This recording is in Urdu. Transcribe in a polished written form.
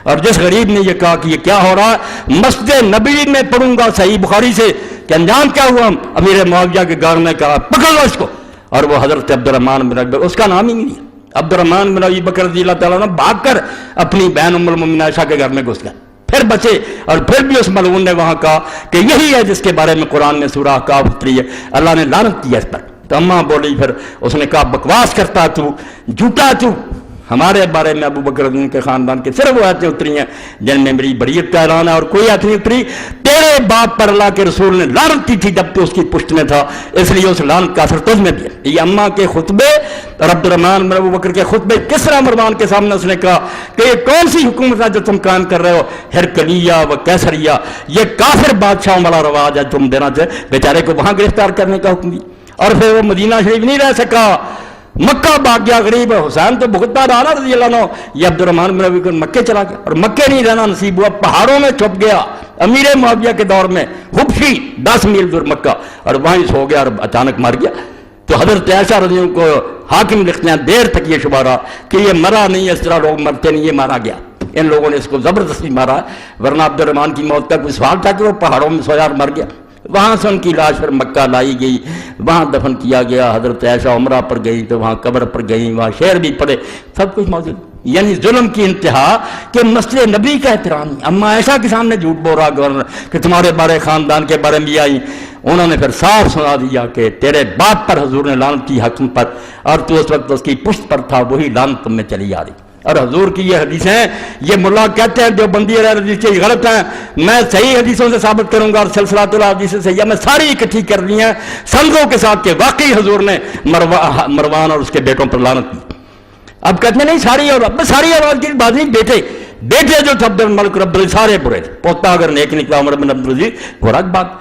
اور جس غریب نے یہ کہا کہ یہ کیا ہو رہا ہے، مسجد نبی میں پڑھوں گا صحیح بخاری سے کہ انجام کیا ہوا، امیر معاویہ کے گھر میں کہا پکڑ لو اس کو، اور وہ حضرت عبد الرحمن بن ابی بکر، اس کا نام ہی نہیں ہے، عبد الرحمن بن ابی بکر رضی اللہ تعالیٰ عنہ بھاگ کر اپنی بہن ام المؤمنین عائشہ کے گھر میں گھس گئے، پھر بچے، اور پھر بھی اس ملعون نے وہاں کہا کہ یہی ہے جس کے بارے میں قرآن میں سورہ احقاف اتری ہے، اللہ نے لعنت کی ہے اس پر۔ تو اماں بولی، پھر اس نے کہا بکواس کرتا تو، جھوٹا تو، ہمارے بارے میں ابو بکر کے خاندان کے صرف وہ آیتیں اتری ہیں جن میں میری بریت کا اعلان ہے، اور کوئی آیت نہیں اتری۔ تیرے باپ پر اللہ کے رسول نے لعنت کی تھی جب تو اس کی پشت میں تھا، اس لیے اس لعنت کا اثر تجھ میں بھی ہے۔ یہ اماں کے خطبے اور عبد الرحمن بن ابو بکر کے خطبے کس طرح مروان کے سامنے اس نے کہا کہ یہ کون سی حکومت ہے جو تم قائم کر رہے ہو، ہرکلیہ و کیسریہ، یہ کافر بادشاہوں والا رواج ہے، تم دینا چاہے، بیچارے کو وہاں گرفتار کرنے کا حکم دیا، اور پھر وہ مدینہ شریف نہیں رہ سکا، مکہ بھاگ گیا غریب، حسین تو بھگتتا رہا نا رضی اللہ عنہ، یہ عبد الرحمن بن ابی بکر مکے چلا گیا، اور مکے نہیں رہنا نصیب ہوا، پہاڑوں میں چھپ گیا امیر معاویہ کے دور میں، حبشی 10 میل دور مکہ، اور وہیں سو گیا اور اچانک مر گیا۔ تو حضرت عائشہ رضی اللہ عنہ کو حاکم لکھتے ہیں دیر تک یہ شبہ رہا کہ یہ مرا نہیں، اس طرح لوگ مرتے نہیں، یہ مارا گیا، ان لوگوں نے اس کو زبردستی مارا، ورنہ عبد الرحمن کی موت کا کوئی سوال تھا کہ وہ پہاڑوں میں سویا اور مر گیا۔ وہاں سے ان کی لاش پر مکہ لائی گئی، وہاں دفن کیا گیا، حضرت عائشہ عمرہ پر گئی تو وہاں قبر پر گئی، وہاں شعر بھی پڑے، سب کچھ موجود، یعنی ظلم کی انتہا کہ مسجد نبی کا احترام نہیں۔ اما عائشہ کے سامنے جھوٹ بول رہا گورنر کہ تمہارے بارے خاندان کے بارے میں آئی، انہوں نے پھر صاف سنا دیا کہ تیرے باپ پر حضور نے لعنت کی حکم پر، اور تو اس وقت اس کی پشت پر تھا، وہی لعنت تم میں چلی آ رہی۔ اور حضور کی یہ حدیثیں، یہ ملا کہتے ہیں جو بندی حدیث یہ غلط ہیں، میں صحیح حدیثوں سے ثابت کروں گا، اور سلسلۃ الحدیث سے میں ساری اکٹھی کر لی ہیں سندوں کے ساتھ کہ واقعی حضور نے مروان اور اس کے بیٹوں پر لعنت کی۔ اب کہتے ہیں نہیں ساری اولاد، ساری اولاد کی بات نہیں، بیٹے جو تھے عبد الملک رب سارے برے تھے، پوتا اگر نیک نکلا عمر بن عبد العزیز وہ الگ بات۔